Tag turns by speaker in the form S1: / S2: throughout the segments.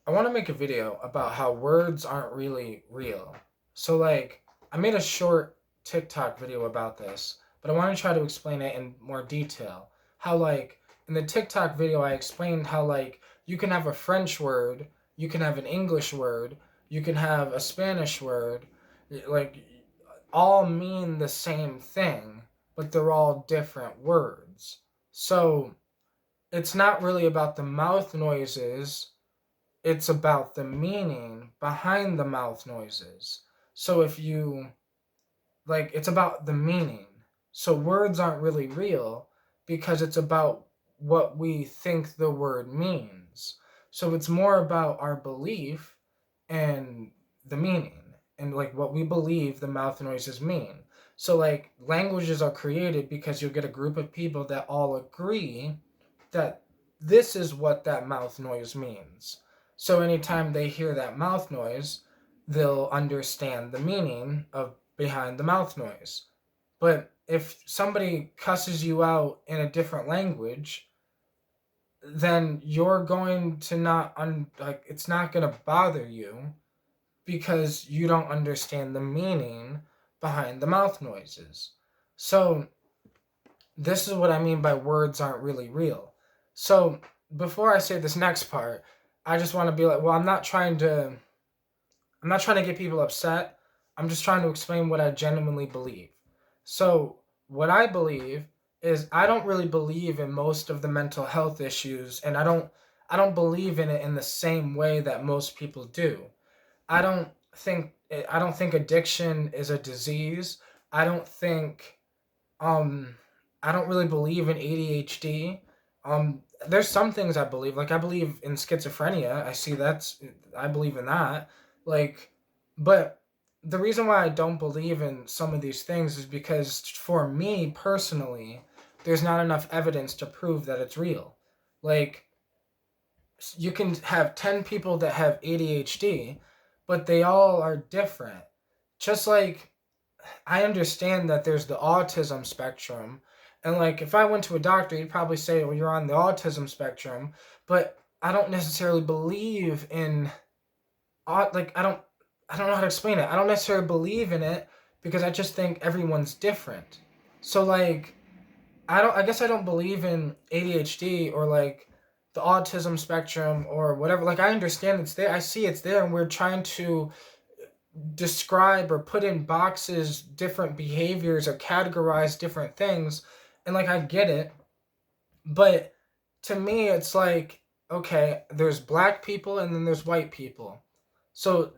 S1: I want to make a video about how words aren't really real. So, I made a short TikTok video about this, but I want to try to explain it in more detail. How, in the TikTok video, I explained how, you can have a French word, you can have an English word, you can have a Spanish word, like, all mean the same thing, but they're all different words. So, it's not really about the mouth noises, it's about the meaning behind the mouth noises. So if you it's about the meaning. So words aren't really real because it's about what we think the word means. So it's more about our belief and the meaning and what we believe the mouth noises mean. So languages are created because you'll get a group of people that all agree that this is what that mouth noise means. So anytime they hear that mouth noise, they'll understand the meaning of behind the mouth noise. But if somebody cusses you out in a different language, then you're going to not it's not going to bother you because you don't understand the meaning behind the mouth noises. So this is what I mean by words aren't really real. So before I say this next part, I just want to be like, well, I'm not trying to get people upset. I'm just trying to explain what I genuinely believe. So, what I believe is I don't really believe in most of the mental health issues, and I don't believe in it in the same way that most people do. I don't I don't think addiction is a disease. I don't think um I don't really believe in ADHD. There's some things I believe. Like I believe in schizophrenia. I believe in that. Like but the reason why I don't believe in some of these things is because for me personally, there's not enough evidence to prove that it's real. Like you can have 10 people that have ADHD, but they all are different. Just like I understand that there's the autism spectrum. And if I went to a doctor, he'd probably say, well, you're on the autism spectrum. But I don't necessarily believe in, I don't know how to explain it. I don't necessarily believe in it because I just think everyone's different. So, I guess I don't believe in ADHD or the autism spectrum or whatever. I understand it's there. I see it's there. And we're trying to describe or put in boxes different behaviors or categorize different things, and I get it, but to me it's okay, there's black people and then there's white people. So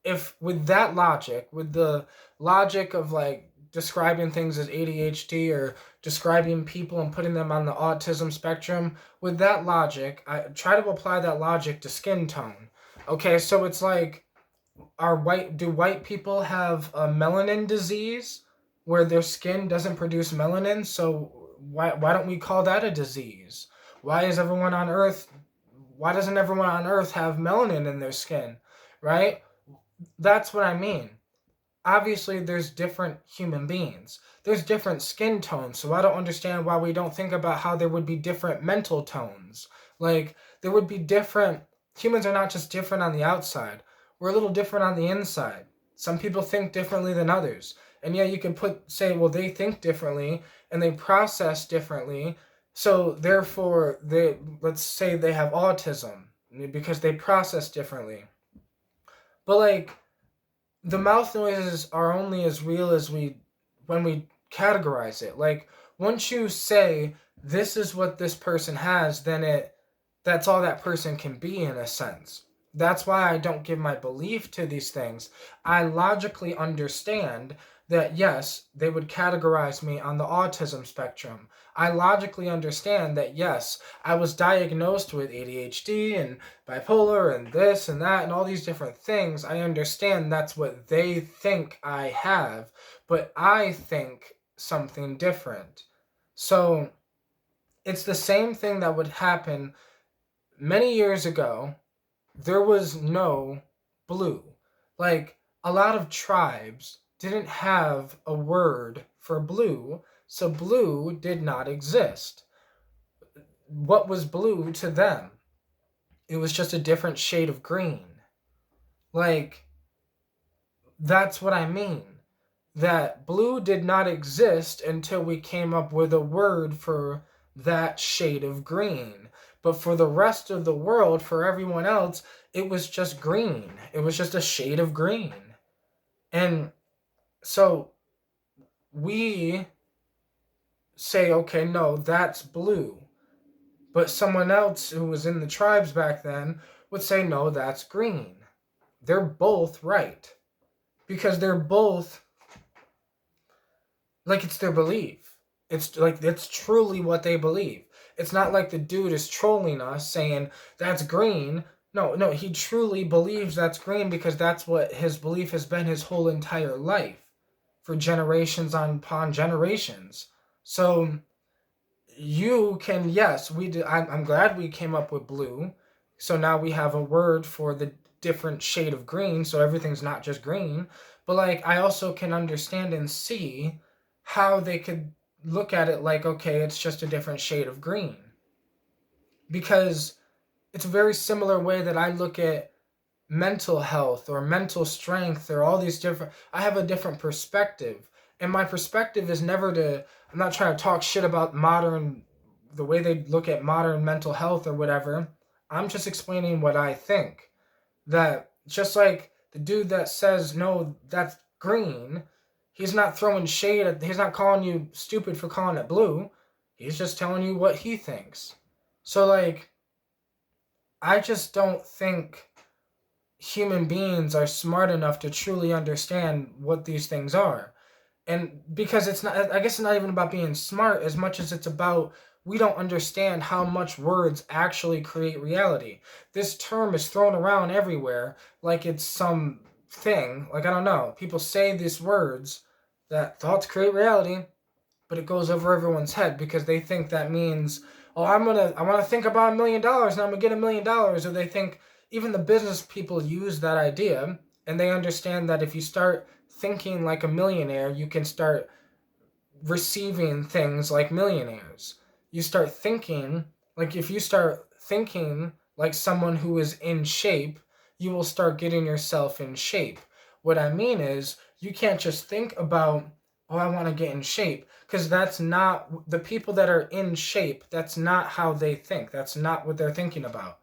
S1: if with that logic, with the logic of describing things as ADHD or describing people and putting them on the autism spectrum, with that logic I try to apply that logic to skin tone. Okay, so it's do white people have a melanin disease where their skin doesn't produce melanin? So why don't we call that a disease? Why is everyone on earth why doesn't everyone on earth have melanin in their skin? Right? That's what I mean. Obviously there's different human beings. There's different skin tones, so I don't understand why we don't think about how there would be different mental tones. There would be different humans are not just different on the outside. We're a little different on the inside. Some people think differently than others. And yeah, you can say, well, they think differently and they process differently. So therefore let's say they have autism because they process differently. But the mouth noises are only as real as when we categorize it. Once you say this is what this person has, then that's all that person can be in a sense. That's why I don't give my belief to these things. I logically understand that yes, they would categorize me on the autism spectrum. I logically understand that yes, I was diagnosed with ADHD and bipolar and this and that and all these different things. I understand that's what they think I have, but I think something different. So it's the same thing that would happen many years ago. There was no blue. A lot of tribes didn't have a word for blue, so blue did not exist. What was blue to them? It was just a different shade of green. Like, that's what I mean. That blue did not exist until we came up with a word for that shade of green. But for the rest of the world, for everyone else, it was just green. It was just a shade of green. And so we say, okay, no, that's blue. But someone else who was in the tribes back then would say, no, that's green. They're both right. Because they're both, like, it's their belief. It's like, it's truly what they believe. It's not like the dude is trolling us saying, that's green. No, he truly believes that's green because that's what his belief has been his whole entire life. For generations upon generations. So you can, yes, we do. I'm glad we came up with blue. So now we have a word for the different shade of green. So everything's not just green. But like, I also can understand and see how they could look at it like, okay, it's just a different shade of green. Because it's a very similar way that I look at mental health or mental strength or all these different, I have a different perspective, and my perspective is never to, I'm not trying to talk shit about modern, the way they look at modern mental health or whatever. I'm just explaining what I think. That just like the dude that says no, that's green, he's not throwing shade at, he's not calling you stupid for calling it blue. He's just telling you what he thinks. So like, I just don't think human beings are smart enough to truly understand what these things are. And because it's not, I guess it's not even about being smart as much as it's about, we don't understand how much words actually create reality. This term is thrown around everywhere like it's some thing. Like, I don't know. People say these words that thoughts create reality, but it goes over everyone's head because they think that means, oh, I want to think about $1 million and I'm gonna get $1 million. Or they think, even the business people use that idea, and they understand that if you start thinking like a millionaire, you can start receiving things like millionaires. You start thinking, like, if you start thinking like someone who is in shape, you will start getting yourself in shape. What I mean is, you can't just think about, oh, I want to get in shape, because that's not, the people that are in shape, that's not how they think. That's not what they're thinking about.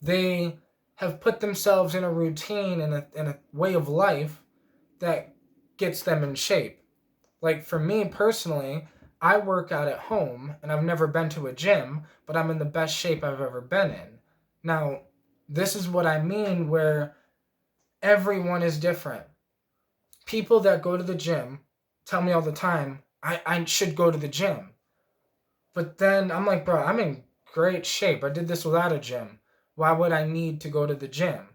S1: They have put themselves in a routine and a way of life that gets them in shape. Like, for me personally, I work out at home and I've never been to a gym, but I'm in the best shape I've ever been in. Now, this is what I mean, where everyone is different. People that go to the gym tell me all the time, I should go to the gym. But then I'm like, bro, I'm in great shape. I did this without a gym. Why would I need to go to the gym?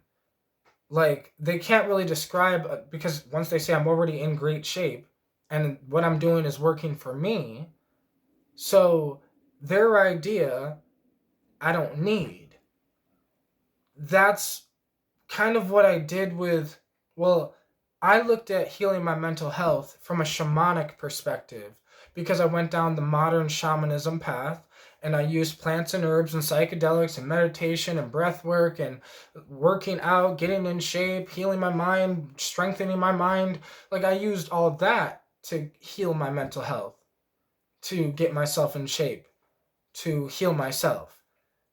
S1: Like, they can't really describe, because once they say I'm already in great shape and what I'm doing is working for me, so their idea, I don't need. That's kind of what I did with, well, I looked at healing my mental health from a shamanic perspective because I went down the modern shamanism path, and I used plants and herbs and psychedelics and meditation and breath work and working out, getting in shape, healing my mind, strengthening my mind. Like, I used all that to heal my mental health, to get myself in shape, to heal myself.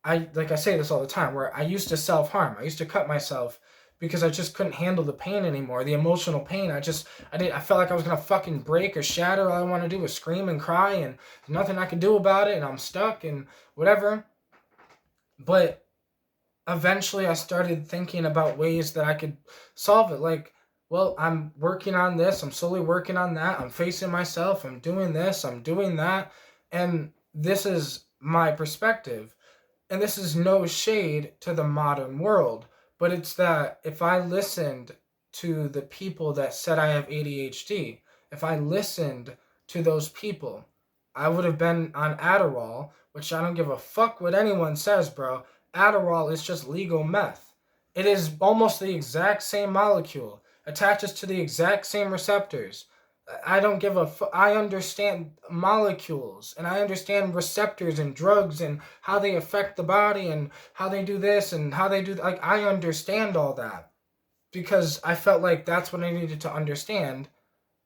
S1: Like I say this all the time, where I used to self-harm. I used to cut myself because I just couldn't handle the pain anymore. The emotional pain. I felt like I was gonna fucking break or shatter. All I want to do was scream and cry, and there's nothing I can do about it, and I'm stuck and whatever. But eventually I started thinking about ways that I could solve it. Like, well, I'm working on this, I'm slowly working on that, I'm facing myself, I'm doing this, I'm doing that, and this is my perspective. And this is no shade to the modern world, but it's that if I listened to the people that said I have ADHD, if I listened to those people, I would have been on Adderall, which I don't give a fuck what anyone says, bro. Adderall is just legal meth. It is almost the exact same molecule, attaches to the exact same receptors. I don't give a I understand molecules and I understand receptors and drugs and how they affect the body and how they do this and how they do, like, I understand all that because I felt like that's what I needed to understand,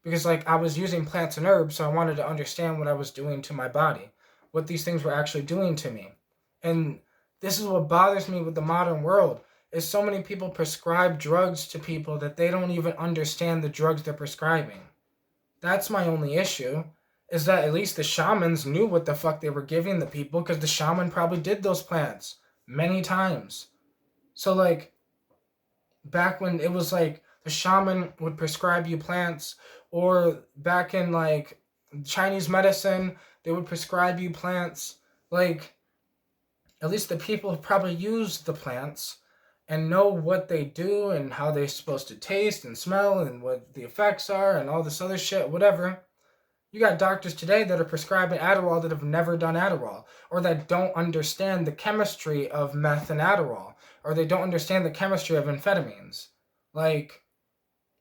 S1: because like I was using plants and herbs, so I wanted to understand what I was doing to my body, what these things were actually doing to me. And this is what bothers me with the modern world, is so many people prescribe drugs to people that they don't even understand the drugs they're prescribing. That's my only issue, is that at least the shamans knew what the fuck they were giving the people, because the shaman probably did those plants many times. So like back when it was like the shaman would prescribe you plants, or back in like Chinese medicine, they would prescribe you plants. Like, at least the people have probably used the plants and know what they do and how they're supposed to taste and smell and what the effects are and all this other shit, whatever. You got doctors today that are prescribing Adderall that have never done Adderall, or that don't understand the chemistry of meth and Adderall, or they don't understand the chemistry of amphetamines. Like,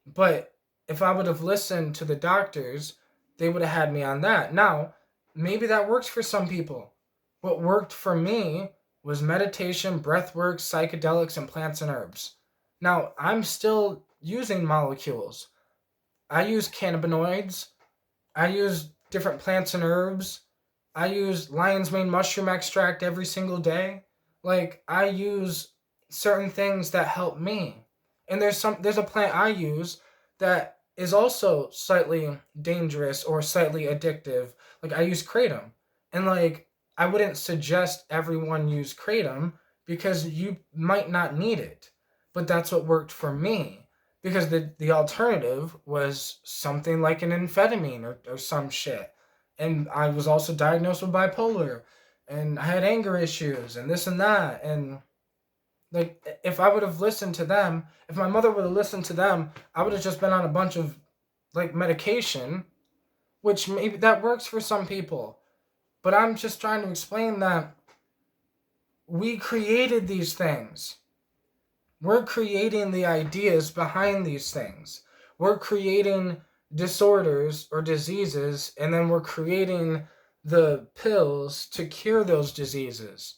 S1: but if I would have listened to the doctors, they would have had me on that. Now, maybe that works for some people. What worked for me was meditation, breath work, psychedelics, and plants and herbs. Now, I'm still using molecules. I use cannabinoids. I use different plants and herbs. I use lion's mane mushroom extract every single day. Like, I use certain things that help me. And there's a plant I use that is also slightly dangerous or slightly addictive. Like, I use kratom. And like, I wouldn't suggest everyone use kratom because you might not need it. But that's what worked for me, because the alternative was something like an amphetamine or some shit. And I was also diagnosed with bipolar, and I had anger issues and this and that. And like, if I would have listened to them, if my mother would have listened to them, I would have just been on a bunch of like medication, which maybe that works for some people. But I'm just trying to explain that we created these things. We're creating the ideas behind these things. We're creating disorders or diseases, and then we're creating the pills to cure those diseases.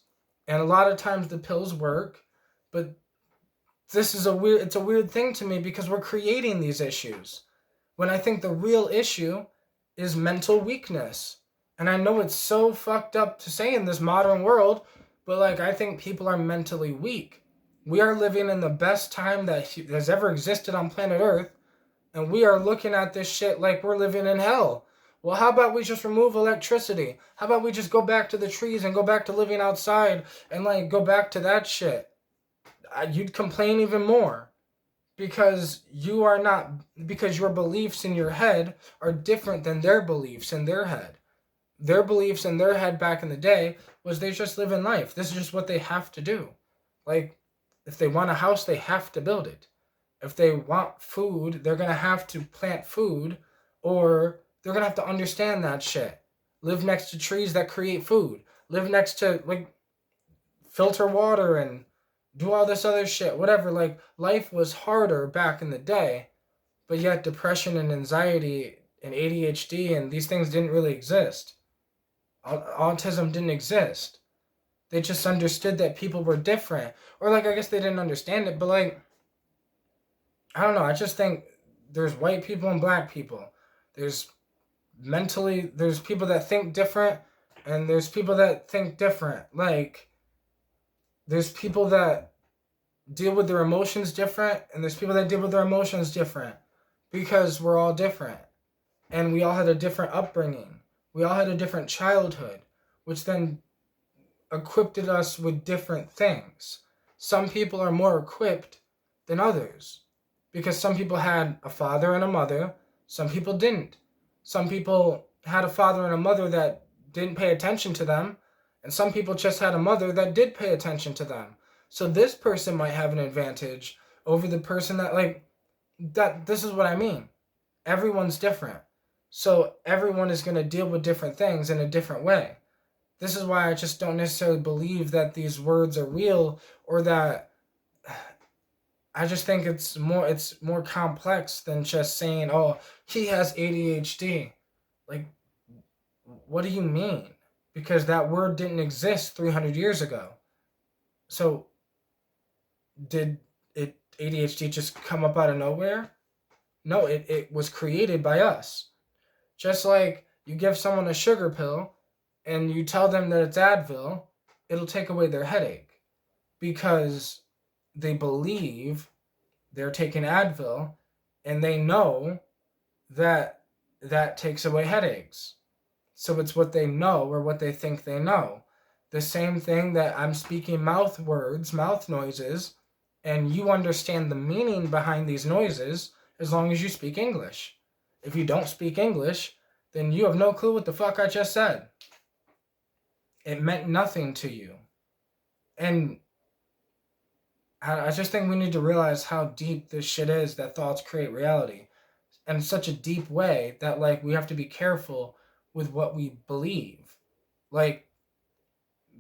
S1: And a lot of times the pills work, but it's a weird thing to me, because we're creating these issues, when I think the real issue is mental weakness. And I know it's so fucked up to say in this modern world, but like, I think people are mentally weak. We are living in the best time that has ever existed on planet Earth, and we are looking at this shit like we're living in hell. Well, how about we just remove electricity? How about we just go back to the trees and go back to living outside and like go back to that shit? You'd complain even more, because because your beliefs in your head are different than their beliefs in their head. Their beliefs in their head back in the day was they just live in life. This is just what they have to do. Like, if they want a house, they have to build it. If they want food, they're going to have to plant food, or they're going to have to understand that shit. Live next to trees that create food. Live next to, like, filter water and do all this other shit. Whatever. Like, life was harder back in the day, but yet depression and anxiety and ADHD and these things didn't really exist. Autism didn't exist. They just understood that people were different. Or like, I guess they didn't understand it, but like, I don't know. I just think there's white people and black people. There's people that think different, and there's people that think different. Like, there's people that deal with their emotions different, and there's people that deal with their emotions different, because we're all different. And we all had a different upbringing. We all had a different childhood, which then equipped us with different things. Some people are more equipped than others, because some people had a father and a mother, some people didn't. Some people had a father and a mother that didn't pay attention to them, and some people just had a mother that did pay attention to them. So this person might have an advantage over the person that, like, that. This is what I mean. Everyone's different. So everyone is going to deal with different things in a different way. This is why I just don't necessarily believe that these words are real, or that I just think it's more complex than just saying, "Oh, he has ADHD." Like, what do you mean? Because that word didn't exist 300 years ago. So, did it ADHD just come up out of nowhere? No, it was created by us. Just like you give someone a sugar pill and you tell them that it's Advil, it'll take away their headache because they believe they're taking Advil and they know that that takes away headaches. So it's what they know or what they think they know. The same thing that I'm speaking mouth words, mouth noises, and you understand the meaning behind these noises as long as you speak English. If you don't speak English, then you have no clue what the fuck I just said. It meant nothing to you. And I just think we need to realize how deep this shit is that thoughts create reality. And such a deep way that, like, we have to be careful with what we believe. Like,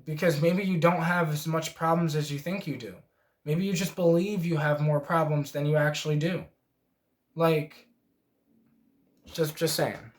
S1: because maybe you don't have as much problems as you think you do. Maybe you just believe you have more problems than you actually do. Like, just saying.